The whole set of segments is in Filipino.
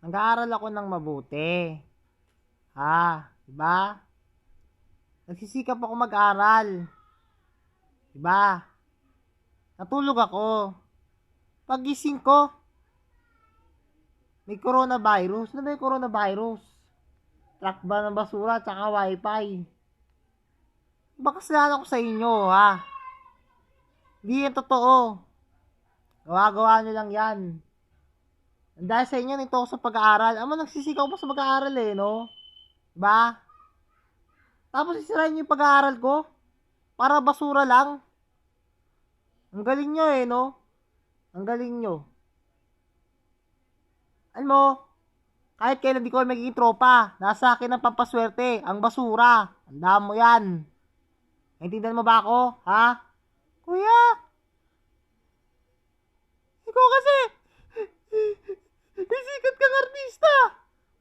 Nag-aaral ako ng mabuti. Diba? Nagsisikap ako mag-aral. Diba? Natulog ako. Pagising ko, may coronavirus. Ano ba yung coronavirus? Truck ba ng basura tsaka wifi? Baka kasalanan ko sa inyo, ha? Hindi yan totoo. Gawa-gawa nyo lang yan. Dahil sa inyo, nito ako sa pag-aaral. Nagsisikaw pa sa pag-aaral no? Diba? Tapos isirain nyo yung pag-aaral ko? Para basura lang? Ang galing nyo no? Ang galing nyo. Alam mo, kahit kailan di ko magiging tropa, nasa akin ang pampaswerte, ang basura. Tandaan mo yan. Naintindihan mo ba ako? Ha? Kuya! Ikaw kasi, may sikat kang artista.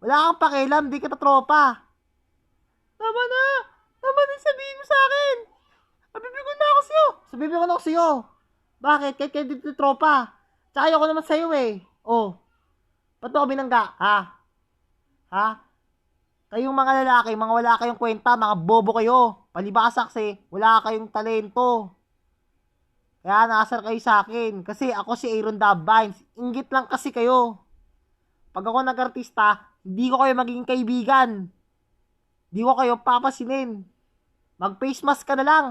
Wala kang pakialam, di kita tropa. Tama na! Tama na sabihin mo sa akin. Mabibigyan na ako sa'yo. Sabihin ko na ako sa'yo. Bakit? Kahit kayo dito tropa. Tsaka ayoko naman sa'yo Oh. Ba't ako binangga? Ha? Kayong mga lalaki, mga wala kayong kwenta, mga bobo kayo. Palibasa kasi, wala kayong talento. Kaya naasar kayo sa akin. Kasi ako si Aaron Dabines. Inggit lang kasi kayo. Pag ako nag-artista, hindi ko kayo magiging kaibigan. Hindi ko kayo papasinin. Mag-face mask ka na lang.